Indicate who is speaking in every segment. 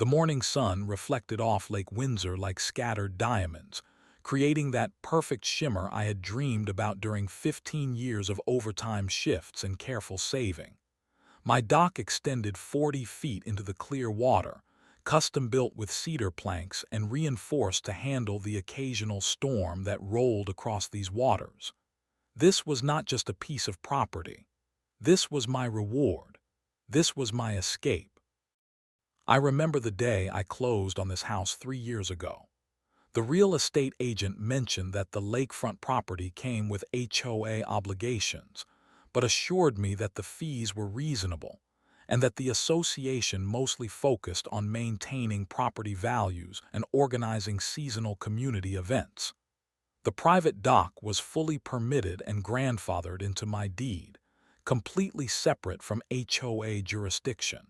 Speaker 1: The morning sun reflected off Lake Windsor like scattered diamonds, creating that perfect shimmer I had dreamed about during 15 years of overtime shifts and careful saving. My dock extended 40 feet into the clear water, custom-built with cedar planks and reinforced to handle the occasional storm that rolled across these waters. This was not just a piece of property. This was my reward. This was my escape. I remember the day I closed on this house 3 years ago. The real estate agent mentioned that the lakefront property came with HOA obligations, but assured me that the fees were reasonable and that the association mostly focused on maintaining property values and organizing seasonal community events. The private dock was fully permitted and grandfathered into my deed, completely separate from HOA jurisdiction.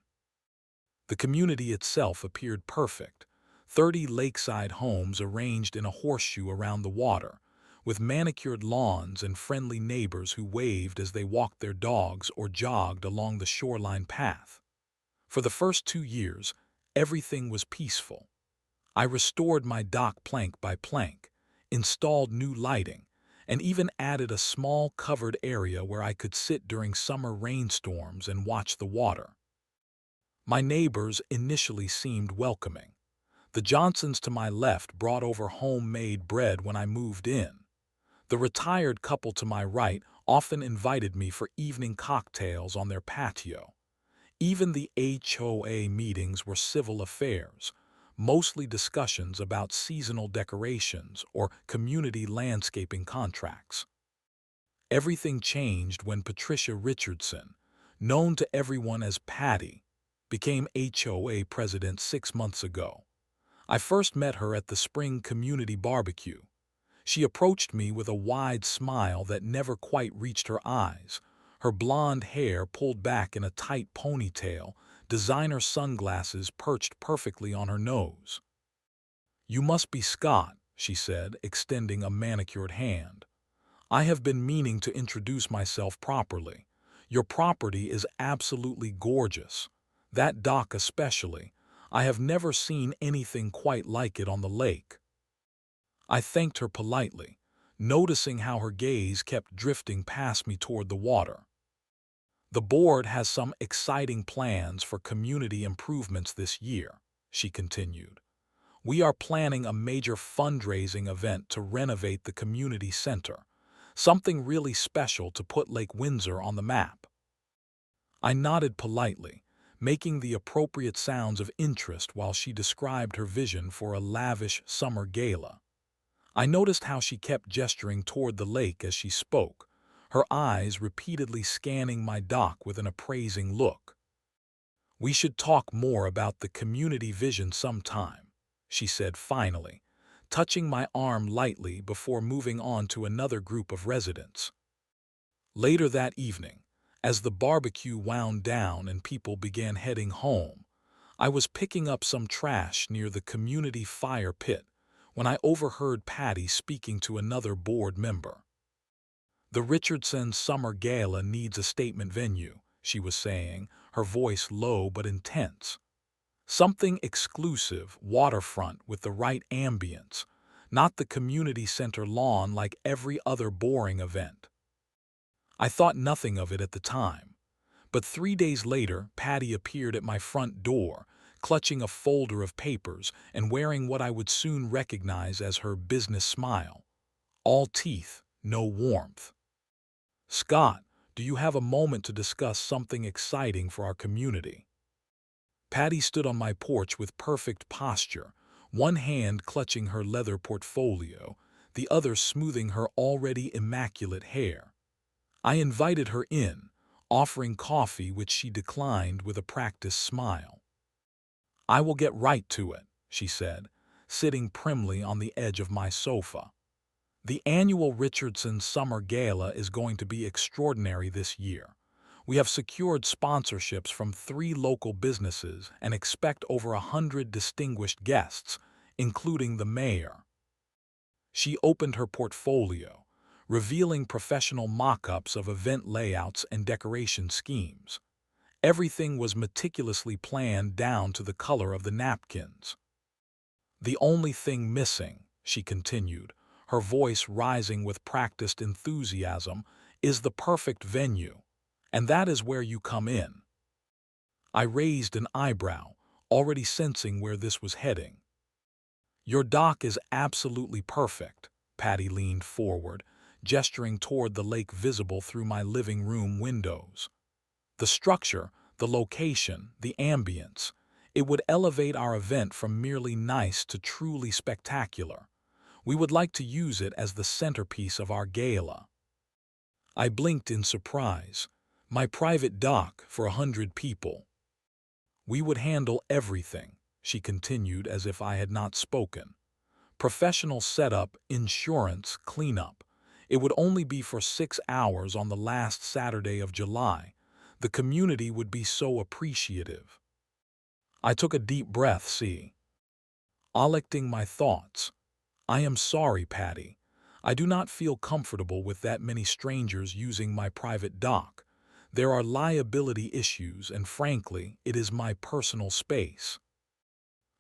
Speaker 1: The community itself appeared perfect, 30 lakeside homes arranged in a horseshoe around the water, with manicured lawns and friendly neighbors who waved as they walked their dogs or jogged along the shoreline path. For the first 2 years, everything was peaceful. I restored my dock plank by plank, installed new lighting, and even added a small covered area where I could sit during summer rainstorms and watch the water. My neighbors initially seemed welcoming. The Johnsons to my left brought over homemade bread when I moved in. The retired couple to my right often invited me for evening cocktails on their patio. Even the HOA meetings were civil affairs, mostly discussions about seasonal decorations or community landscaping contracts. Everything changed when Patricia Richardson, known to everyone as Patty, became HOA president 6 months ago. I first met her at the spring community barbecue. She approached me with a wide smile that never quite reached her eyes, her blonde hair pulled back in a tight ponytail, designer sunglasses perched perfectly on her nose. "You must be Scott," she said, extending a manicured hand. "I have been meaning to introduce myself properly. Your property is absolutely gorgeous. That dock especially. I have never seen anything quite like it on the lake." I thanked her politely, noticing how her gaze kept drifting past me toward the water. "The board has some exciting plans for community improvements this year," she continued. "We are planning a major fundraising event to renovate the community center, something really special to put Lake Windsor on the map." I nodded politely, making the appropriate sounds of interest while she described her vision for a lavish summer gala. I noticed how she kept gesturing toward the lake as she spoke, her eyes repeatedly scanning my dock with an appraising look. "We should talk more about the community vision sometime," she said finally, touching my arm lightly before moving on to another group of residents. Later that evening, as the barbecue wound down and people began heading home, I was picking up some trash near the community fire pit when I overheard Patty speaking to another board member. "The Richardson Summer Gala needs a statement venue," she was saying, her voice low but intense. "Something exclusive, waterfront with the right ambience, not the community center lawn like every other boring event." I thought nothing of it at the time, but 3 days later Patty appeared at my front door, clutching a folder of papers and wearing what I would soon recognize as her business smile. All teeth, no warmth. "Scott, do you have a moment to discuss something exciting for our community?" Patty stood on my porch with perfect posture, one hand clutching her leather portfolio, the other smoothing her already immaculate hair. I invited her in, offering coffee which she declined with a practiced smile. "I will get right to it," she said, sitting primly on the edge of my sofa. "The annual Richardson Summer Gala is going to be extraordinary this year. We have secured sponsorships from 3 local businesses and expect over 100 distinguished guests, including the mayor." She opened her portfolio, revealing professional mock-ups of event layouts and decoration schemes. Everything was meticulously planned down to the color of the napkins. "The only thing missing," she continued, her voice rising with practiced enthusiasm, "is the perfect venue. And that is where you come in." I raised an eyebrow, already sensing where this was heading. "Your dock is absolutely perfect." Patty leaned forward, gesturing toward the lake visible through my living room windows. "The structure, the location, the ambience. It would elevate our event from merely nice to truly spectacular. We would like to use it as the centerpiece of our gala." I blinked in surprise. "My private dock for 100 people." "We would handle everything," she continued as if I had not spoken. "Professional setup, insurance, cleanup. It would only be for 6 hours on the last Saturday of July. The community would be so appreciative." I took a deep breath, collecting my thoughts. "I am sorry, Patty. I do not feel comfortable with that many strangers using my private dock. There are liability issues, and frankly, it is my personal space."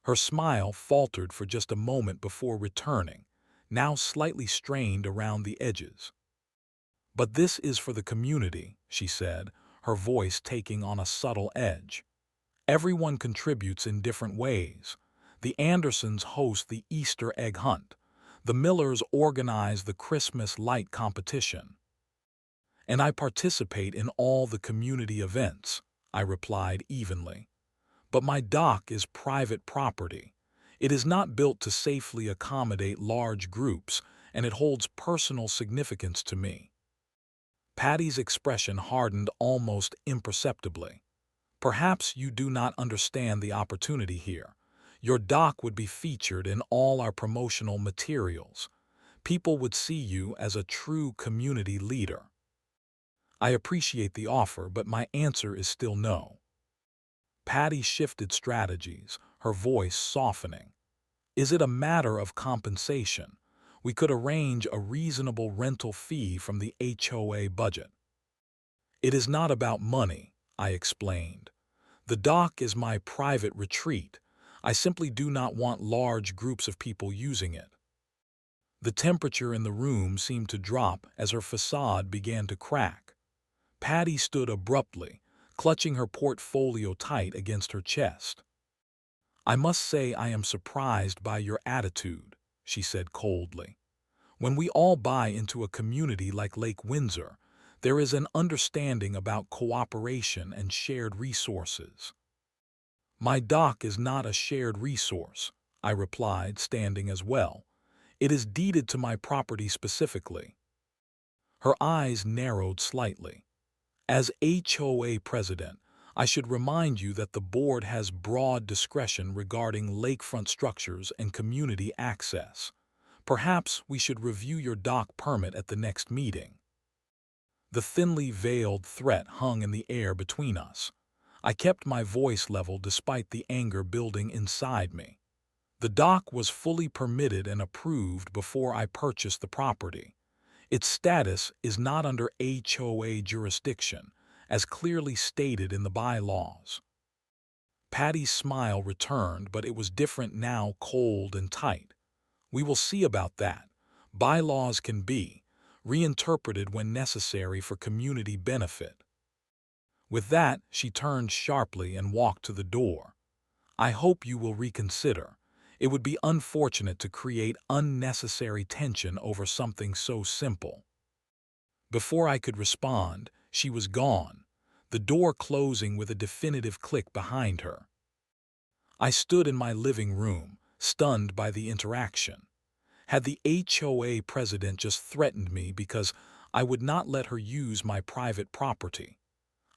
Speaker 1: Her smile faltered for just a moment before returning, now slightly strained around the edges. "But this is for the community," she said, her voice taking on a subtle edge. "Everyone contributes in different ways. The Andersons host the Easter egg hunt. The Millers organize the Christmas light competition. And I participate in all the community events," I replied evenly. "But my dock is private property. It is not built to safely accommodate large groups, and it holds personal significance to me." Patty's expression hardened almost imperceptibly. "Perhaps you do not understand the opportunity here. Your dock would be featured in all our promotional materials. People would see you as a true community leader." "I appreciate the offer, but my answer is still no." Patty shifted strategies, her voice softening. "Is it a matter of compensation? We could arrange a reasonable rental fee from the HOA budget." "It is not about money," I explained. "The dock is my private retreat. I simply do not want large groups of people using it." The temperature in the room seemed to drop as her facade began to crack. Patty stood abruptly, clutching her portfolio tight against her chest. "I must say I am surprised by your attitude," she said coldly. "When we all buy into a community like Lake Windsor, there is an understanding about cooperation and shared resources." "My dock is not a shared resource," I replied, standing as well. "It is deeded to my property specifically." Her eyes narrowed slightly. "As HOA president, I should remind you that the board has broad discretion regarding lakefront structures and community access. Perhaps we should review your dock permit at the next meeting." The thinly veiled threat hung in the air between us. I kept my voice level despite the anger building inside me. The dock was fully permitted and approved before I purchased the property. Its status is not under HOA jurisdiction, as clearly stated in the bylaws. Patty's smile returned, but it was different now, cold and tight. "We will see about that. Bylaws can be reinterpreted when necessary for community benefit." With that, she turned sharply and walked to the door. "I hope you will reconsider. It would be unfortunate to create unnecessary tension over something so simple." Before I could respond, she was gone, the door closing with a definitive click behind her. I stood in my living room, stunned by the interaction. Had the HOA president just threatened me because I would not let her use my private property?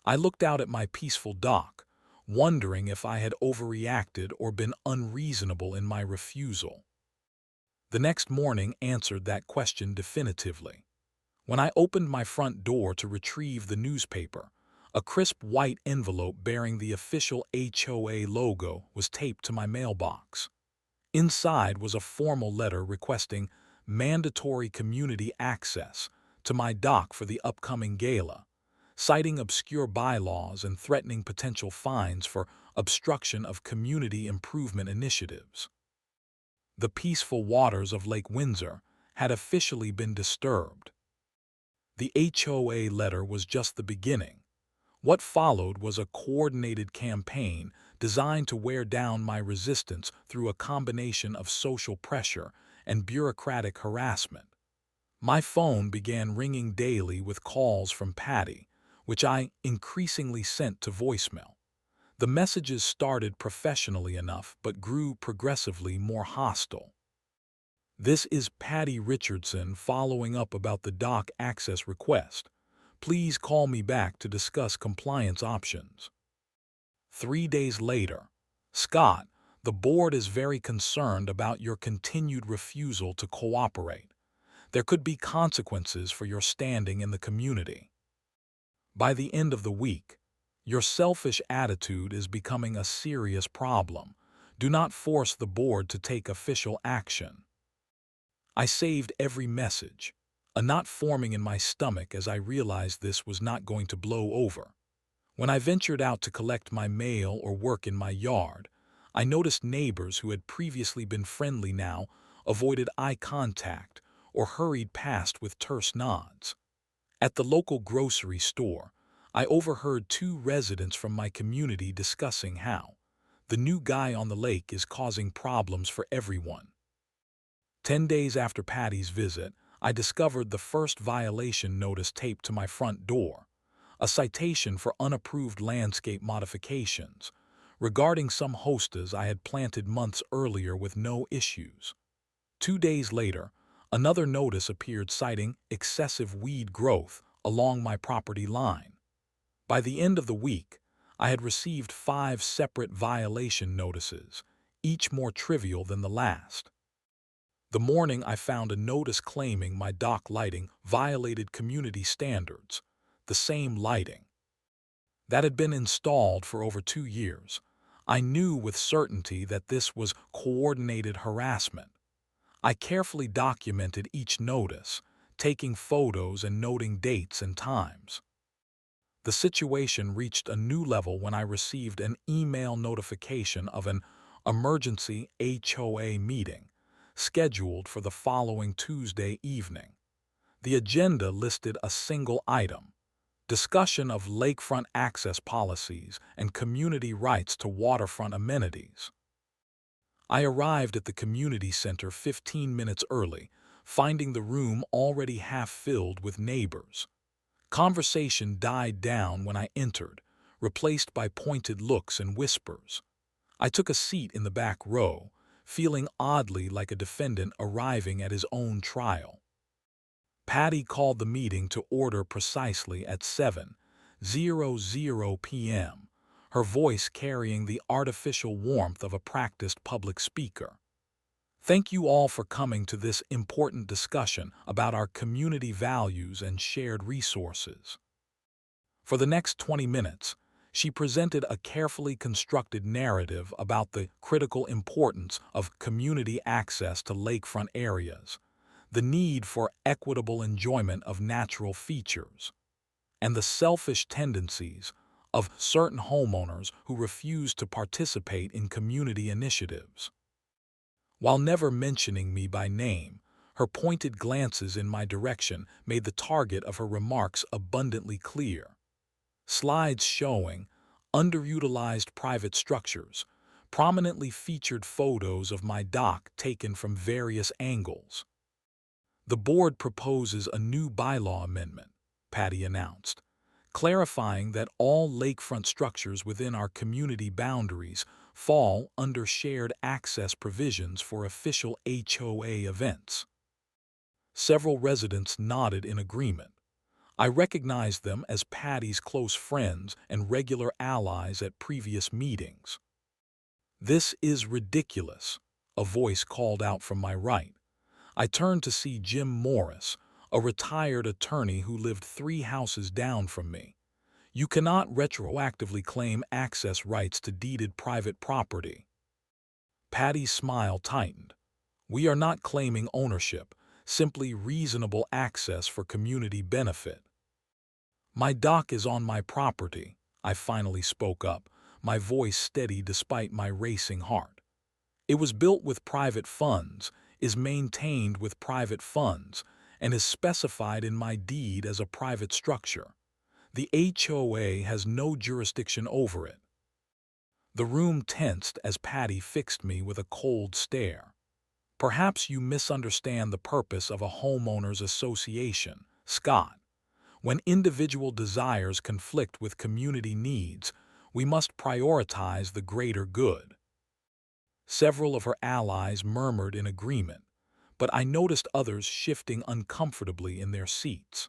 Speaker 1: I looked out at my peaceful dock, wondering if I had overreacted or been unreasonable in my refusal. The next morning answered that question definitively. When I opened my front door to retrieve the newspaper, a crisp white envelope bearing the official HOA logo was taped to my mailbox. Inside was a formal letter requesting mandatory community access to my dock for the upcoming gala, citing obscure bylaws and threatening potential fines for obstruction of community improvement initiatives. The peaceful waters of Lake Windsor had officially been disturbed. The HOA letter was just the beginning. What followed was a coordinated campaign designed to wear down my resistance through a combination of social pressure and bureaucratic harassment. My phone began ringing daily with calls from Patty, which I increasingly sent to voicemail. The messages started professionally enough but grew progressively more hostile. "This is Patty Richardson following up about the dock access request. Please call me back to discuss compliance options." 3 days later, "Scott, the board is very concerned about your continued refusal to cooperate. There could be consequences for your standing in the community." By the end of the week, "Your selfish attitude is becoming a serious problem. Do not force the board to take official action." I saved every message, a knot forming in my stomach as I realized this was not going to blow over. When I ventured out to collect my mail or work in my yard, I noticed neighbors who had previously been friendly now avoided eye contact or hurried past with terse nods. At the local grocery store, I overheard two residents from my community discussing how the new guy on the lake is causing problems for everyone. 10 days after Patty's visit, I discovered the first violation notice taped to my front door, a citation for unapproved landscape modifications, regarding some hostas I had planted months earlier with no issues. 2 days later, another notice appeared citing excessive weed growth along my property line. By the end of the week, I had received 5 separate violation notices, each more trivial than the last. The morning I found a notice claiming my dock lighting violated community standards, the same lighting that had been installed for over 2 years. I knew with certainty that this was coordinated harassment. I carefully documented each notice, taking photos and noting dates and times. The situation reached a new level when I received an email notification of an emergency HOA meeting scheduled for the following Tuesday evening. The agenda listed a single item: discussion of lakefront access policies and community rights to waterfront amenities. I arrived at the community center 15 minutes early, finding the room already half filled with neighbors. Conversation died down when I entered, replaced by pointed looks and whispers. I took a seat in the back row, feeling oddly like a defendant arriving at his own trial. Patty called the meeting to order precisely at 7:00 p.m., her voice carrying the artificial warmth of a practiced public speaker. "Thank you all for coming to this important discussion about our community values and shared resources." For the next 20 minutes, she presented a carefully constructed narrative about the critical importance of community access to lakefront areas, the need for equitable enjoyment of natural features, and the selfish tendencies of certain homeowners who refuse to participate in community initiatives. While never mentioning me by name, her pointed glances in my direction made the target of her remarks abundantly clear. Slides showing underutilized private structures prominently featured photos of my dock taken from various angles. "The board proposes a new bylaw amendment," Patty announced, clarifying that all lakefront structures within our community boundaries fall under shared access provisions for official HOA events. Several residents nodded in agreement. I recognized them as Patty's close friends and regular allies at previous meetings. "This is ridiculous," a voice called out from my right. I turned to see Jim Morris, a retired attorney who lived 3 houses down from me. "You cannot retroactively claim access rights to deeded private property." Patty's smile tightened. "We are not claiming ownership, simply reasonable access for community benefit." My dock is on my property, I finally spoke up, my voice steady despite my racing heart. It was built with private funds, is maintained with private funds, and is specified in my deed as a private structure. The HOA has no jurisdiction over it. The room tensed as Patty fixed me with a cold stare. Perhaps you misunderstand the purpose of a homeowners association, Scott. When individual desires conflict with community needs, we must prioritize the greater good. Several of her allies murmured in agreement, but I noticed others shifting uncomfortably in their seats.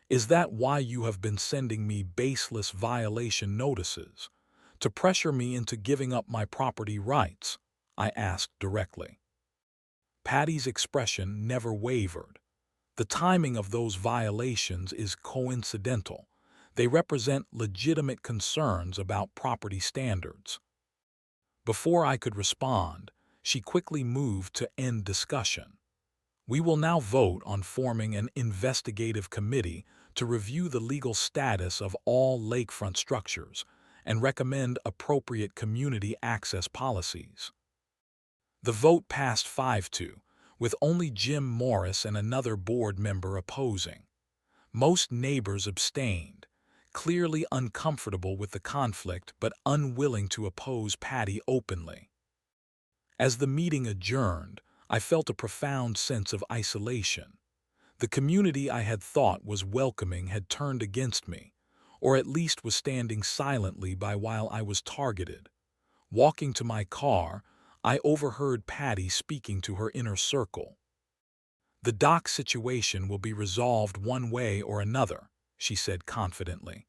Speaker 1: Is that why you have been sending me baseless violation notices? To pressure me into giving up my property rights? I asked directly. Patty's expression never wavered. The timing of those violations is coincidental. They represent legitimate concerns about property standards. Before I could respond, she quickly moved to end discussion. We will now vote on forming an investigative committee to review the legal status of all lakefront structures and recommend appropriate community access policies. The vote passed 5-2, with only Jim Morris and another board member opposing. Most neighbors abstained, clearly uncomfortable with the conflict but unwilling to oppose Patty openly. As the meeting adjourned, I felt a profound sense of isolation. The community I had thought was welcoming had turned against me, or at least was standing silently by while I was targeted. Walking to my car, I overheard Patty speaking to her inner circle. "The dock situation will be resolved one way or another," she said confidently.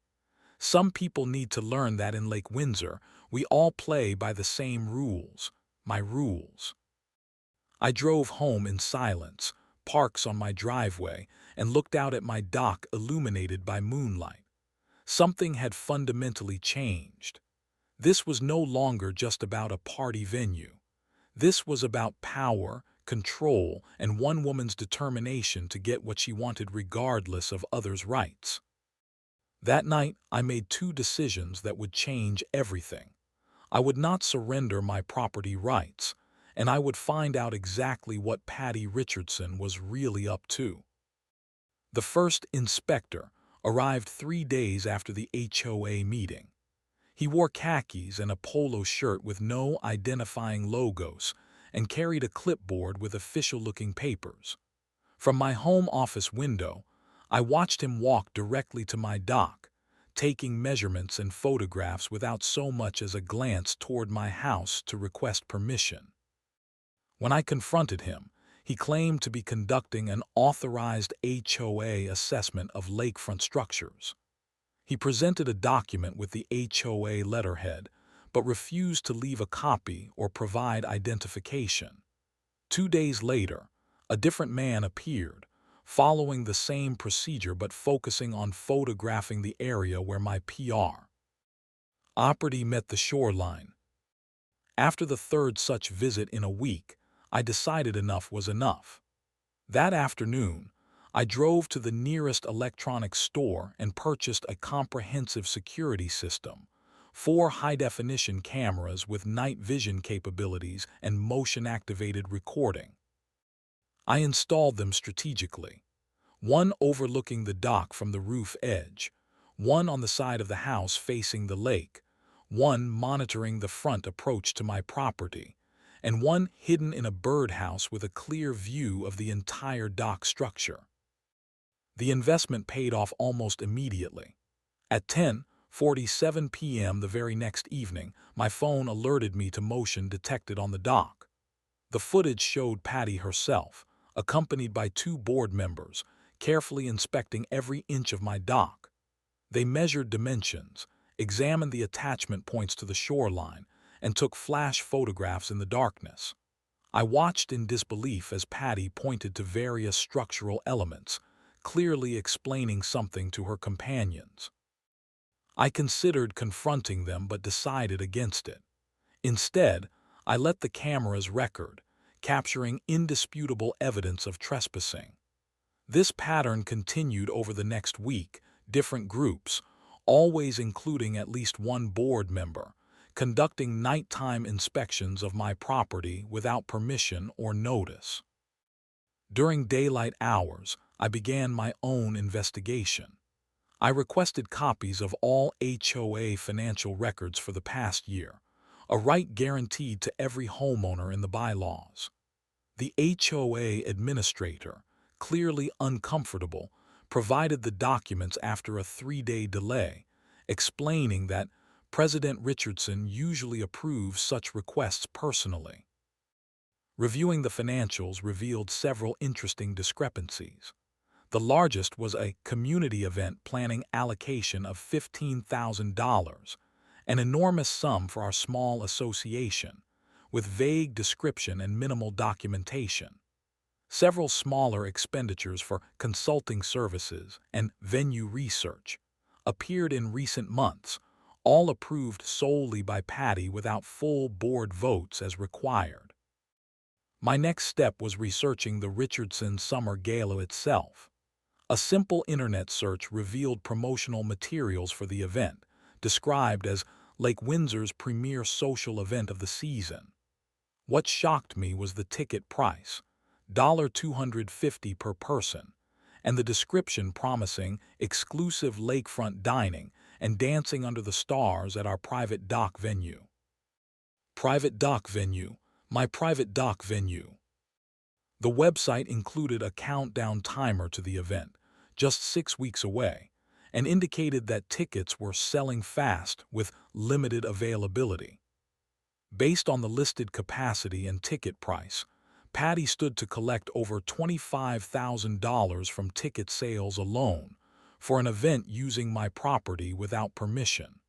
Speaker 1: "Some people need to learn that in Lake Windsor, we all play by the same rules, my rules." I drove home in silence, parks on my driveway, and looked out at my dock illuminated by moonlight. Something had fundamentally changed. This was no longer just about a party venue. This was about power, control, and one woman's determination to get what she wanted regardless of others' rights. That night, I made two decisions that would change everything. I would not surrender my property rights, and I would find out exactly what Patty Richardson was really up to. The first inspector arrived 3 days after the HOA meeting. He wore khakis and a polo shirt with no identifying logos and carried a clipboard with official-looking papers. From my home office window, I watched him walk directly to my dock, taking measurements and photographs without so much as a glance toward my house to request permission. When I confronted him, he claimed to be conducting an authorized HOA assessment of lakefront structures. He presented a document with the HOA letterhead, but refused to leave a copy or provide identification. 2 days later, a different man appeared, following the same procedure but focusing on photographing the area where my PR property met the shoreline. After the third such visit in a week, I decided enough was enough. That afternoon, I drove to the nearest electronics store and purchased a comprehensive security system, 4 high-definition cameras with night vision capabilities and motion-activated recording. I installed them strategically, one overlooking the dock from the roof edge, one on the side of the house facing the lake, one monitoring the front approach to my property, and one hidden in a birdhouse with a clear view of the entire dock structure. The investment paid off almost immediately. At 10:47 p.m. the very next evening, my phone alerted me to motion detected on the dock. The footage showed Patty herself, accompanied by 2 board members, carefully inspecting every inch of my dock. They measured dimensions, examined the attachment points to the shoreline, and took flash photographs in the darkness. I watched in disbelief as Patty pointed to various structural elements, clearly explaining something to her companions. I considered confronting them but decided against it. Instead, I let the cameras record, capturing indisputable evidence of trespassing. This pattern continued over the next week, different groups, always including at least one board member, conducting nighttime inspections of my property without permission or notice. During daylight hours, I began my own investigation. I requested copies of all HOA financial records for the past year, a right guaranteed to every homeowner in the bylaws. The HOA administrator, clearly uncomfortable, provided the documents after a 3-day delay, explaining that President Richardson usually approves such requests personally. Reviewing the financials revealed several interesting discrepancies. The largest was a community event planning allocation of $15,000, an enormous sum for our small association, with vague description and minimal documentation. Several smaller expenditures for consulting services and venue research appeared in recent months, all approved solely by Patty without full board votes as required. My next step was researching the Richardson Summer Gala itself. A simple internet search revealed promotional materials for the event, described as Lake Windsor's premier social event of the season. What shocked me was the ticket price, $250 per person, and the description promising exclusive lakefront dining and dancing under the stars at our private dock venue. Private dock venue, my private dock venue. The website included a countdown timer to the event, just 6 weeks away, and indicated that tickets were selling fast with limited availability. Based on the listed capacity and ticket price, Patty stood to collect over $25,000 from ticket sales alone for an event using my property without permission.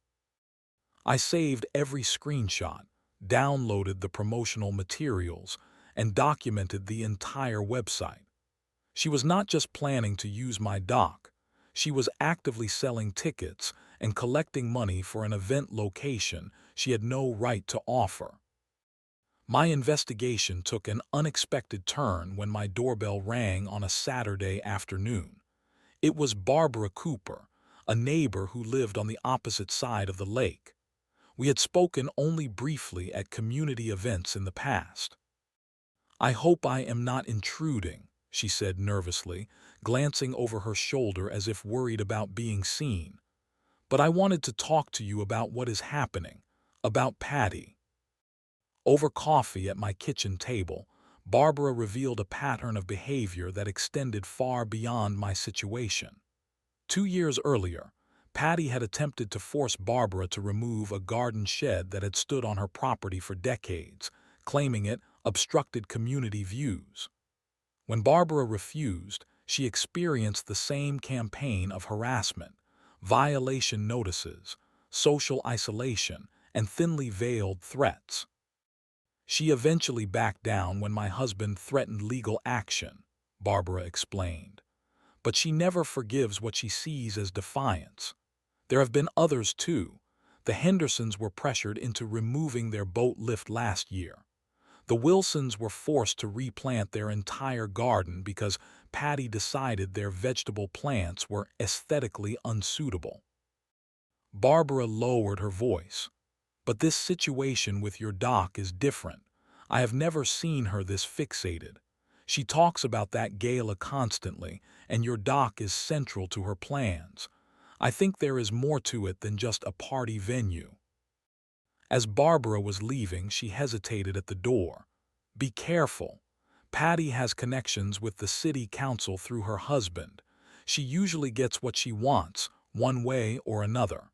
Speaker 1: I saved every screenshot, downloaded the promotional materials, and documented the entire website. She was not just planning to use my dock, she was actively selling tickets and collecting money for an event location she had no right to offer. My investigation took an unexpected turn when my doorbell rang on a Saturday afternoon. It was Barbara Cooper, a neighbor who lived on the opposite side of the lake. We had spoken only briefly at community events in the past. "I hope I am not intruding," she said nervously, glancing over her shoulder as if worried about being seen. "But I wanted to talk to you about what is happening, about Patty." Over coffee at my kitchen table, Barbara revealed a pattern of behavior that extended far beyond my situation. 2 years earlier, Patty had attempted to force Barbara to remove a garden shed that had stood on her property for decades, claiming it obstructed community views. When Barbara refused, she experienced the same campaign of harassment, violation notices, social isolation, and thinly veiled threats. She eventually backed down when my husband threatened legal action, Barbara explained. But she never forgives what she sees as defiance. There have been others too. The Hendersons were pressured into removing their boat lift last year. The Wilsons were forced to replant their entire garden because Patty decided their vegetable plants were aesthetically unsuitable. Barbara lowered her voice. "But this situation with your dock is different. I have never seen her this fixated. She talks about that gala constantly, and your dock is central to her plans. I think there is more to it than just a party venue." As Barbara was leaving, she hesitated at the door. "Be careful. Patty has connections with the city council through her husband. She usually gets what she wants, one way or another."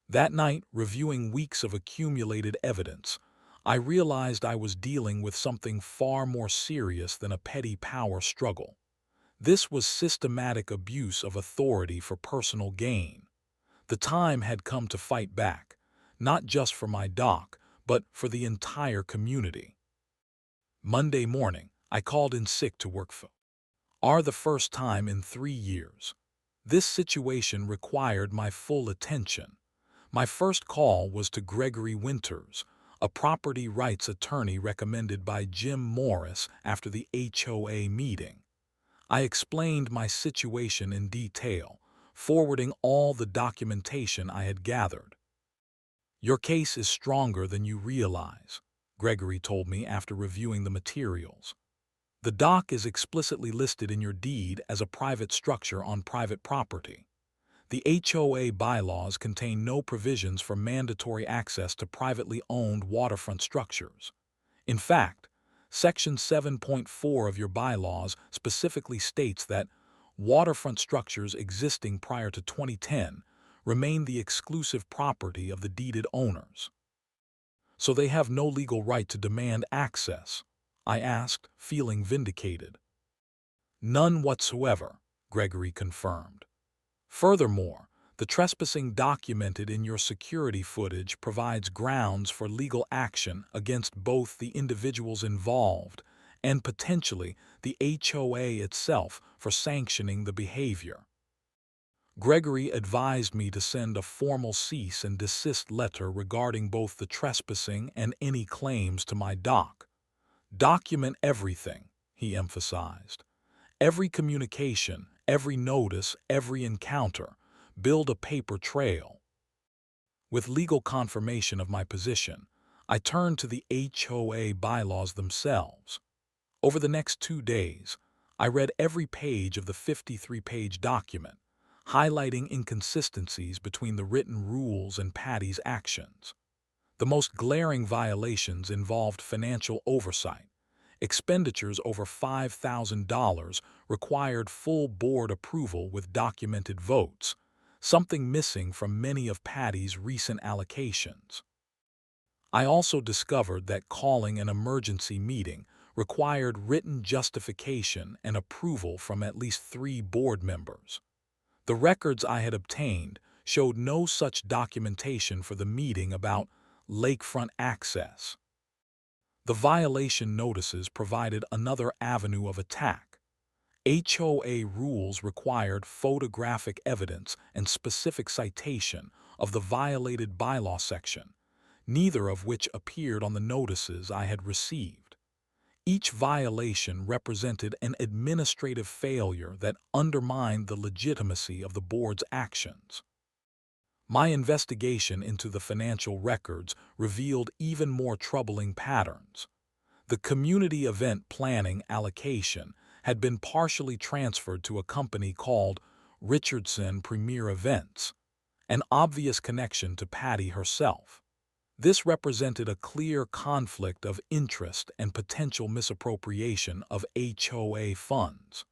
Speaker 1: That night, reviewing weeks of accumulated evidence, I realized I was dealing with something far more serious than a petty power struggle. This was systematic abuse of authority for personal gain. The time had come to fight back, not just for my dock, but for the entire community. Monday morning, I called in sick to work for the first time in 3 years. This situation required my full attention. My first call was to Gregory Winters, a property rights attorney recommended by Jim Morris after the HOA meeting. I explained my situation in detail, forwarding all the documentation I had gathered. "Your case is stronger than you realize," Gregory told me after reviewing the materials. "The dock is explicitly listed in your deed as a private structure on private property. The HOA bylaws contain no provisions for mandatory access to privately owned waterfront structures. In fact, Section 7.4 of your bylaws specifically states that waterfront structures existing prior to 2010 remain the exclusive property of the deeded owners. So they have no legal right to demand access," I asked, feeling vindicated. "None whatsoever," Gregory confirmed. "Furthermore, the trespassing documented in your security footage provides grounds for legal action against both the individuals involved and potentially the HOA itself for sanctioning the behavior." Gregory advised me to send a formal cease and desist letter regarding both the trespassing and any claims to my dock. "Document everything," he emphasized. "Every communication, every notice, every encounter. Build a paper trail." With legal confirmation of my position, I turned to the HOA bylaws themselves. Over the next 2 days, I read every page of the 53-page document, highlighting inconsistencies between the written rules and Patty's actions. The most glaring violations involved financial oversight. Expenditures over $5,000 required full board approval with documented votes, something missing from many of Patty's recent allocations. I also discovered that calling an emergency meeting required written justification and approval from at least 3 board members. The records I had obtained showed no such documentation for the meeting about lakefront access. The violation notices provided another avenue of attack. HOA rules required photographic evidence and specific citation of the violated bylaw section, neither of which appeared on the notices I had received. Each violation represented an administrative failure that undermined the legitimacy of the board's actions. My investigation into the financial records revealed even more troubling patterns. The community event planning allocation had been partially transferred to a company called Richardson Premier Events, an obvious connection to Patty herself. This represented a clear conflict of interest and potential misappropriation of HOA funds.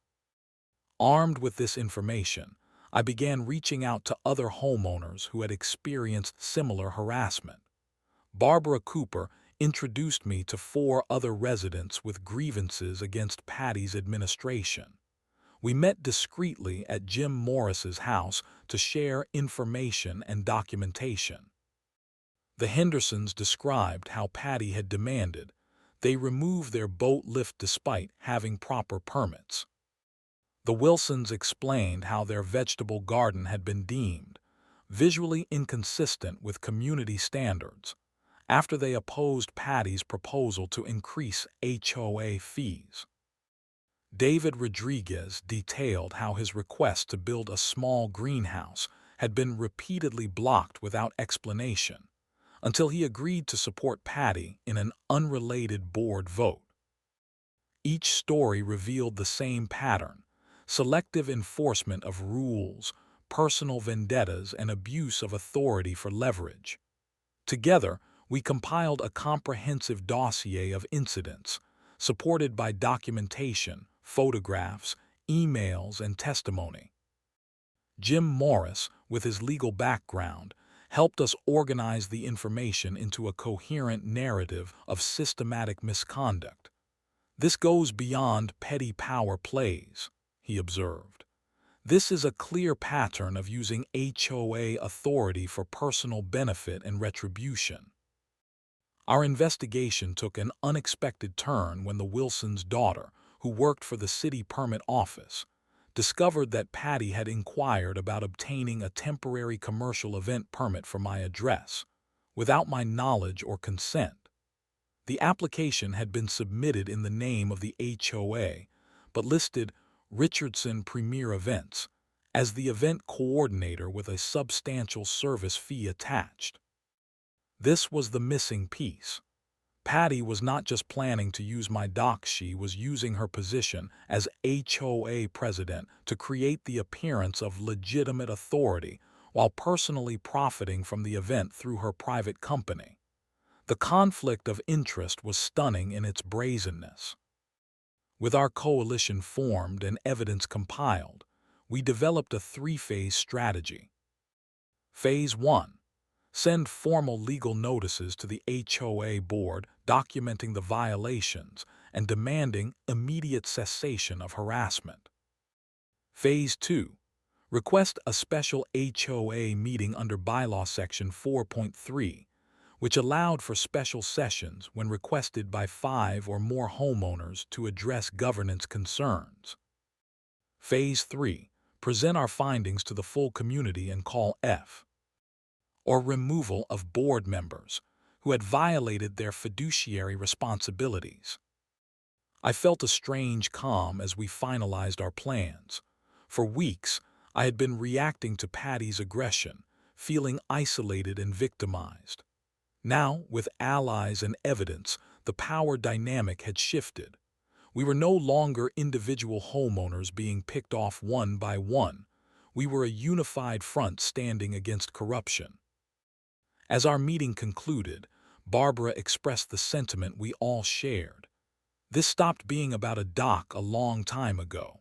Speaker 1: Armed with this information, I began reaching out to other homeowners who had experienced similar harassment. Barbara Cooper introduced me to 4 other residents with grievances against Patty's administration. We met discreetly at Jim Morris's house to share information and documentation. The Hendersons described how Patty had demanded they remove their boat lift despite having proper permits. The Wilsons explained how their vegetable garden had been deemed visually inconsistent with community standards after they opposed Patty's proposal to increase HOA fees. David Rodriguez detailed how his request to build a small greenhouse had been repeatedly blocked without explanation, until he agreed to support Patty in an unrelated board vote. Each story revealed the same pattern: selective enforcement of rules, personal vendettas, and abuse of authority for leverage. Together, we compiled a comprehensive dossier of incidents, supported by documentation, photographs, emails, and testimony. Jim Morris, with his legal background, helped us organize the information into a coherent narrative of systematic misconduct. "This goes beyond petty power plays," he observed. "This is a clear pattern of using HOA authority for personal benefit and retribution." Our investigation took an unexpected turn when the Wilsons' daughter, who worked for the city permit office, discovered that Patty had inquired about obtaining a temporary commercial event permit for my address, without my knowledge or consent. The application had been submitted in the name of the HOA, but listed Richardson Premier Events as the event coordinator with a substantial service fee attached. This was the missing piece. Patty was not just planning to use my dock, she was using her position as HOA president to create the appearance of legitimate authority while personally profiting from the event through her private company. The conflict of interest was stunning in its brazenness. With our coalition formed and evidence compiled, we developed a three-phase strategy. Phase 1. Send formal legal notices to the HOA board documenting the violations and demanding immediate cessation of harassment. Phase 2. Request a special HOA meeting under Bylaw Section 4.3, which allowed for special sessions when requested by 5 or more homeowners to address governance concerns. Phase 3. Present our findings to the full community and call F. Or removal of board members who had violated their fiduciary responsibilities. I felt a strange calm as we finalized our plans. For weeks, I had been reacting to Patty's aggression, feeling isolated and victimized. Now, with allies and evidence, the power dynamic had shifted. We were no longer individual homeowners being picked off one by one. We were a unified front standing against corruption. As our meeting concluded, Barbara expressed the sentiment we all shared. This stopped being about a dock a long time ago.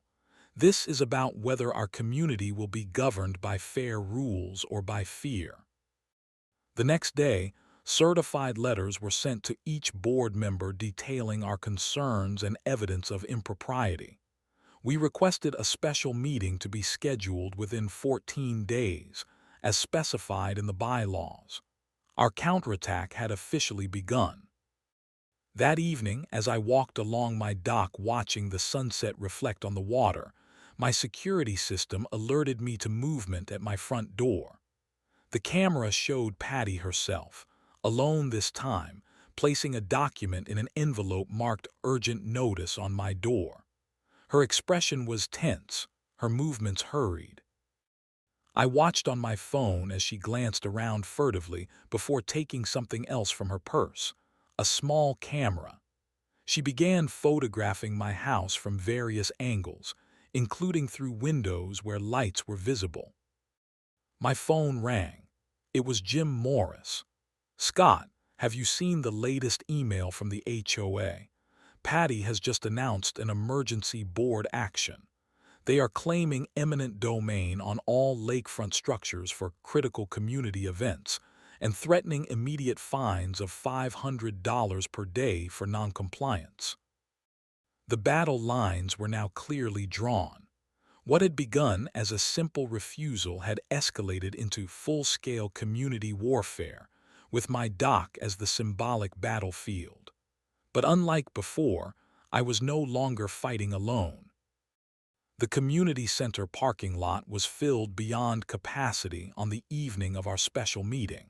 Speaker 1: This is about whether our community will be governed by fair rules or by fear. The next day, certified letters were sent to each board member detailing our concerns and evidence of impropriety. We requested a special meeting to be scheduled within 14 days, as specified in the bylaws. Our counterattack had officially begun. That evening, as I walked along my dock watching the sunset reflect on the water, my security system alerted me to movement at my front door. The camera showed Patty herself, alone this time, placing a document in an envelope marked urgent notice on my door. Her expression was tense, her movements hurried. I watched on my phone as she glanced around furtively before taking something else from her purse, a small camera. She began photographing my house from various angles, including through windows where lights were visible. My phone rang. It was Jim Morris. "Scott, have you seen the latest email from the HOA? Patty has just announced an emergency board action. They are claiming eminent domain on all lakefront structures for critical community events and threatening immediate fines of $500 per day for noncompliance." The battle lines were now clearly drawn. What had begun as a simple refusal had escalated into full-scale community warfare, with my dock as the symbolic battlefield. But unlike before, I was no longer fighting alone. The community center parking lot was filled beyond capacity on the evening of our special meeting.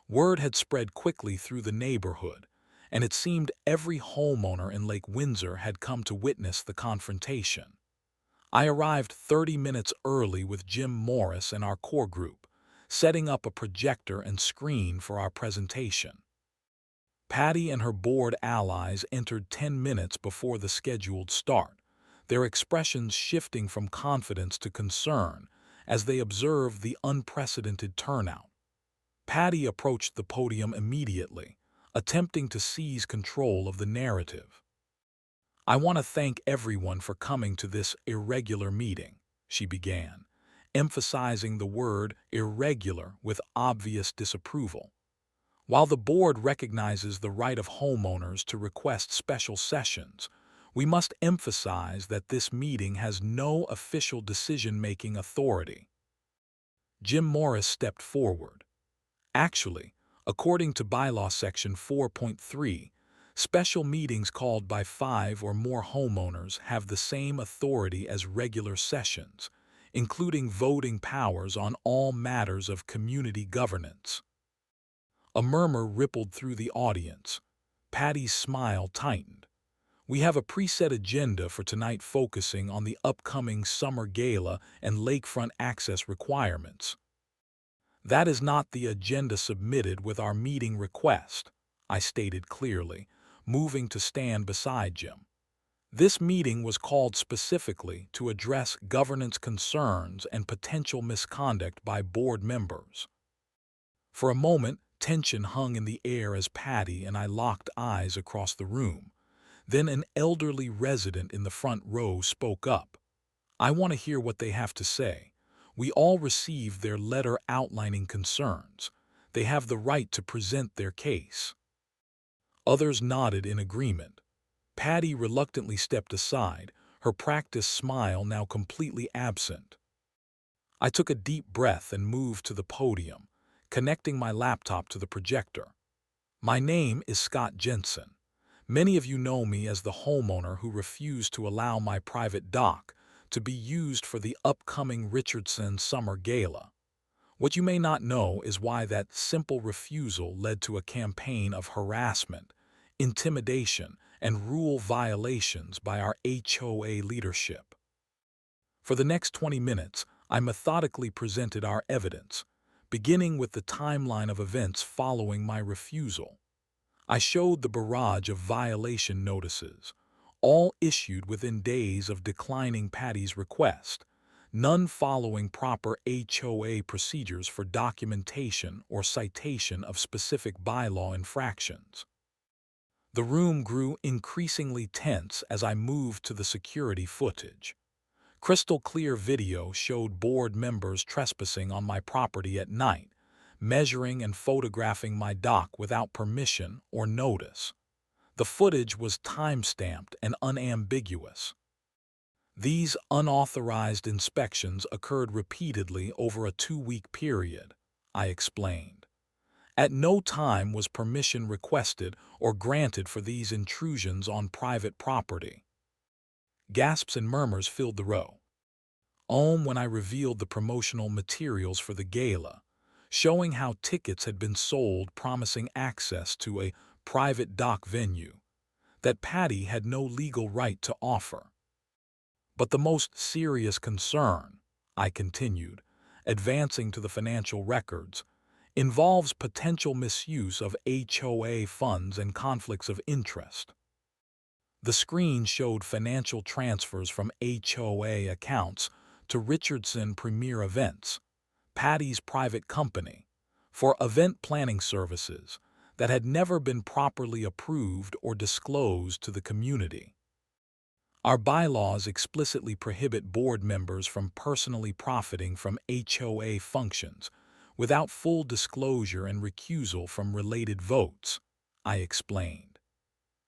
Speaker 1: Word had spread quickly through the neighborhood, and it seemed every homeowner in Lake Windsor had come to witness the confrontation. I arrived 30 minutes early with Jim Morris and our core group, setting up a projector and screen for our presentation. Patty and her board allies entered 10 minutes before the scheduled start, their expressions shifting from confidence to concern as they observed the unprecedented turnout. Patty approached the podium immediately, attempting to seize control of the narrative. "I want to thank everyone for coming to this irregular meeting," she began, emphasizing the word irregular with obvious disapproval. "While the board recognizes the right of homeowners to request special sessions, we must emphasize that this meeting has no official decision-making authority." Jim Morris stepped forward. "Actually, according to Bylaw Section 4.3, special meetings called by 5 or more homeowners have the same authority as regular sessions, including voting powers on all matters of community governance." A murmur rippled through the audience. Patty's smile tightened. We have a preset agenda for tonight focusing on the upcoming summer gala and lakefront access requirements. That is not the agenda submitted with our meeting request, I stated clearly, moving to stand beside Jim. This meeting was called specifically to address governance concerns and potential misconduct by board members. For a moment, tension hung in the air as Patty and I locked eyes across the room. Then an elderly resident in the front row spoke up. I want to hear what they have to say. We all received their letter outlining concerns. They have the right to present their case. Others nodded in agreement. Patty reluctantly stepped aside, her practiced smile now completely absent. I took a deep breath and moved to the podium, connecting my laptop to the projector. My name is Scott Jensen. Many of you know me as the homeowner who refused to allow my private dock to be used for the upcoming Richardson Summer Gala. What you may not know is why that simple refusal led to a campaign of harassment, intimidation, and rule violations by our HOA leadership. For the next 20 minutes, I methodically presented our evidence, beginning with the timeline of events following my refusal. I showed the barrage of violation notices, all issued within days of declining Patty's request, none following proper HOA procedures for documentation or citation of specific bylaw infractions. The room grew increasingly tense as I moved to the security footage. Crystal clear video showed board members trespassing on my property at night, measuring and photographing my dock without permission or notice. The footage was time-stamped and unambiguous. These unauthorized inspections occurred repeatedly over a 2-week period, I explained. At no time was permission requested or granted for these intrusions on private property. Gasps and murmurs filled the row. When I revealed the promotional materials for the gala, showing how tickets had been sold promising access to a private dock venue that Patty had no legal right to offer. But the most serious concern, I continued, advancing to the financial records, involves potential misuse of HOA funds and conflicts of interest. The screen showed financial transfers from HOA accounts to Richardson Premier Events, Patty's private company, for event planning services that had never been properly approved or disclosed to the community. Our bylaws explicitly prohibit board members from personally profiting from HOA functions without full disclosure and recusal from related votes, I explained.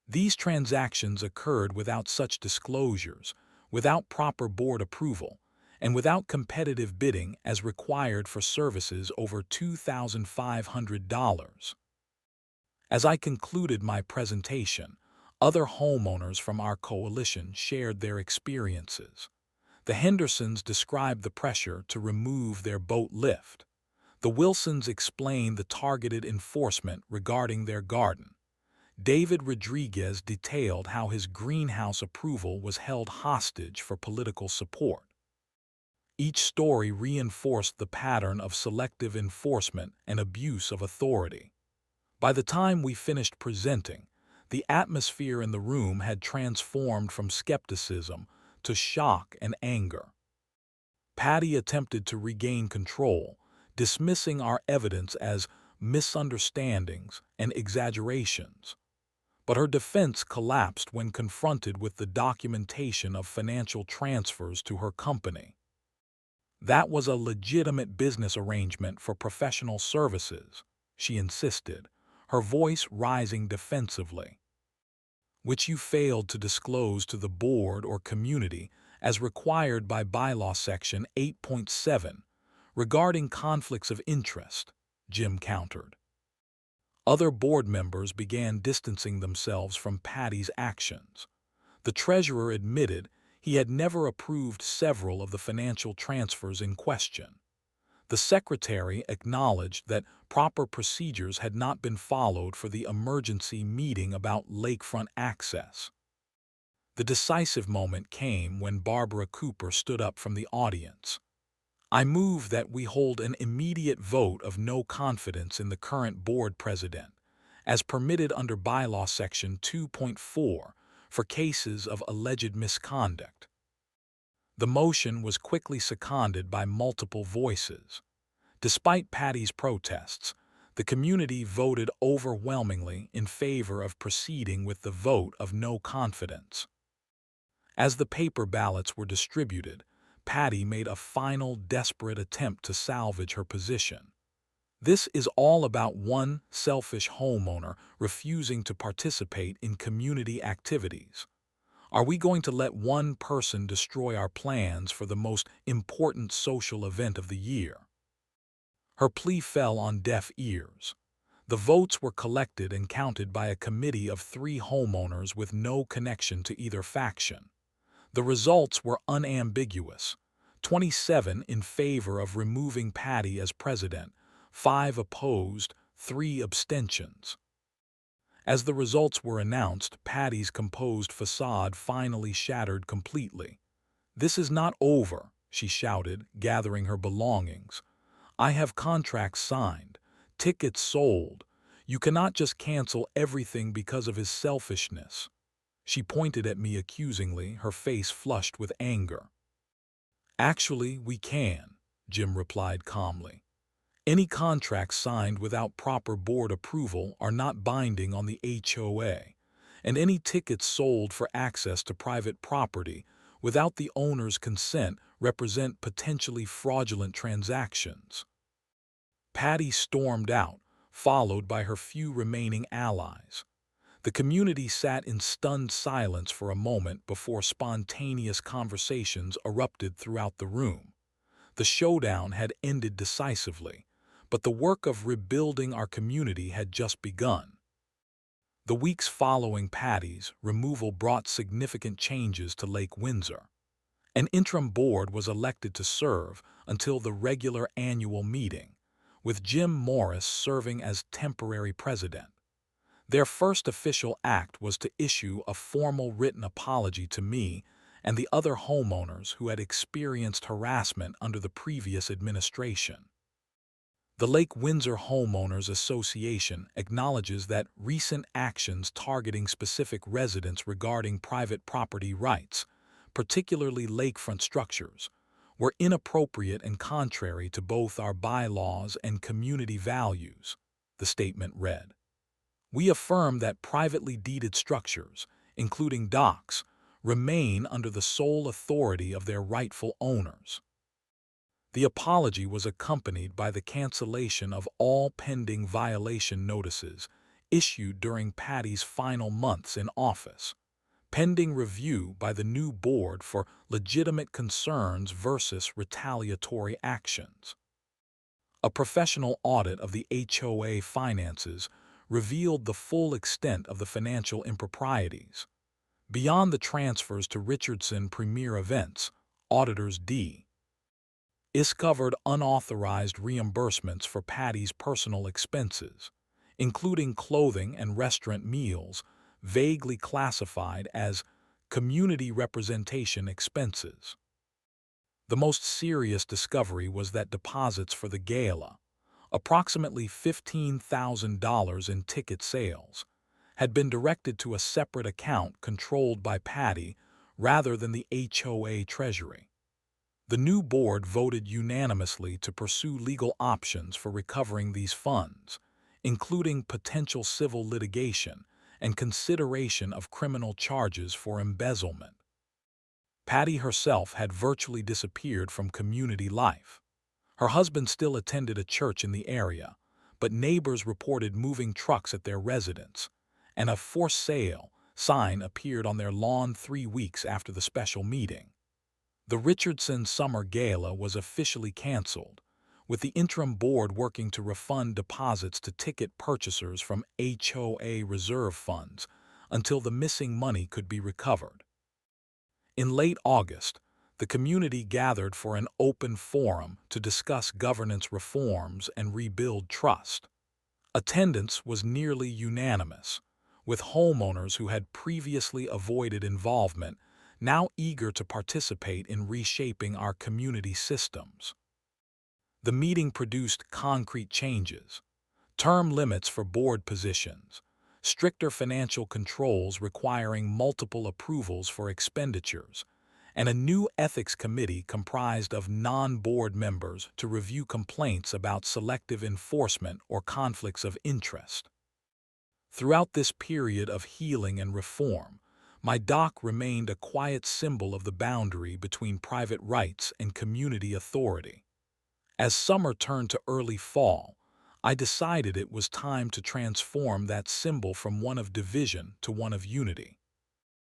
Speaker 1: These transactions occurred without such disclosures, without proper board approval, and without competitive bidding as required for services over $2,500. As I concluded my presentation, other homeowners from our coalition shared their experiences. The Hendersons described the pressure to remove their boat lift. The Wilsons explained the targeted enforcement regarding their garden. David Rodriguez detailed how his greenhouse approval was held hostage for political support. Each story reinforced the pattern of selective enforcement and abuse of authority. By the time we finished presenting, the atmosphere in the room had transformed from skepticism to shock and anger. Patty attempted to regain control, dismissing our evidence as misunderstandings and exaggerations. But her defense collapsed when confronted with the documentation of financial transfers to her company. That was a legitimate business arrangement for professional services, she insisted, her voice rising defensively, which you failed to disclose to the board or community as required by Bylaw Section 8.7 regarding conflicts of interest, Jim countered. Other board members began distancing themselves from Patty's actions. The treasurer admitted he had never approved several of the financial transfers in question. The secretary acknowledged that proper procedures had not been followed for the emergency meeting about lakefront access. The decisive moment came when Barbara Cooper stood up from the audience. "I move that we hold an immediate vote of no confidence in the current board president, as permitted under Bylaw Section 2.4 for cases of alleged misconduct." The motion was quickly seconded by multiple voices. Despite Patty's protests, the community voted overwhelmingly in favor of proceeding with the vote of no confidence. As the paper ballots were distributed, Patty made a final desperate attempt to salvage her position. "This is all about one selfish homeowner refusing to participate in community activities. Are we going to let one person destroy our plans for the most important social event of the year?" Her plea fell on deaf ears. The votes were collected and counted by a committee of 3 homeowners with no connection to either faction. The results were unambiguous: 27 in favor of removing Patty as president, 5 opposed, 3 abstentions. As the results were announced, Patty's composed facade finally shattered completely. "This is not over," she shouted, gathering her belongings. "I have contracts signed, tickets sold. You cannot just cancel everything because of his selfishness." She pointed at me accusingly, her face flushed with anger. "Actually, we can," Jim replied calmly. "Any contracts signed without proper board approval are not binding on the HOA, and any tickets sold for access to private property without the owner's consent represent potentially fraudulent transactions." Patty stormed out, followed by her few remaining allies. The community sat in stunned silence for a moment before spontaneous conversations erupted throughout the room. The showdown had ended decisively, but the work of rebuilding our community had just begun. The weeks following Patty's removal brought significant changes to Lake Windsor. An interim board was elected to serve until the regular annual meeting, with Jim Morris serving as temporary president. Their first official act was to issue a formal written apology to me and the other homeowners who had experienced harassment under the previous administration. The Lake Windsor Homeowners Association acknowledges that recent actions targeting specific residents regarding private property rights, particularly lakefront structures, were inappropriate and contrary to both our bylaws and community values, the statement read. "We affirm that privately deeded structures, including docks, remain under the sole authority of their rightful owners." The apology was accompanied by the cancellation of all pending violation notices issued during Patty's final months in office, pending review by the new board for legitimate concerns versus retaliatory actions. A professional audit of the HOA finances revealed the full extent of the financial improprieties. Beyond the transfers to Richardson Premier Events, auditors discovered unauthorized reimbursements for Patty's personal expenses, including clothing and restaurant meals, vaguely classified as community representation expenses. The most serious discovery was that deposits for the gala, approximately $15,000 in ticket sales, had been directed to a separate account controlled by Patty rather than the HOA treasury. The new board voted unanimously to pursue legal options for recovering these funds, including potential civil litigation and consideration of criminal charges for embezzlement. Patty herself had virtually disappeared from community life. Her husband still attended a church in the area, but neighbors reported moving trucks at their residence, and a "for sale" sign appeared on their lawn 3 weeks after the special meeting. The Richardson Summer Gala was officially canceled, with the interim board working to refund deposits to ticket purchasers from HOA reserve funds until the missing money could be recovered. In late August, the community gathered for an open forum to discuss governance reforms and rebuild trust. Attendance was nearly unanimous, with homeowners who had previously avoided involvement now eager to participate in reshaping our community systems. The meeting produced concrete changes: term limits for board positions, stricter financial controls requiring multiple approvals for expenditures, and a new ethics committee comprised of non-board members to review complaints about selective enforcement or conflicts of interest. Throughout this period of healing and reform, my dock remained a quiet symbol of the boundary between private rights and community authority. As summer turned to early fall, I decided it was time to transform that symbol from one of division to one of unity.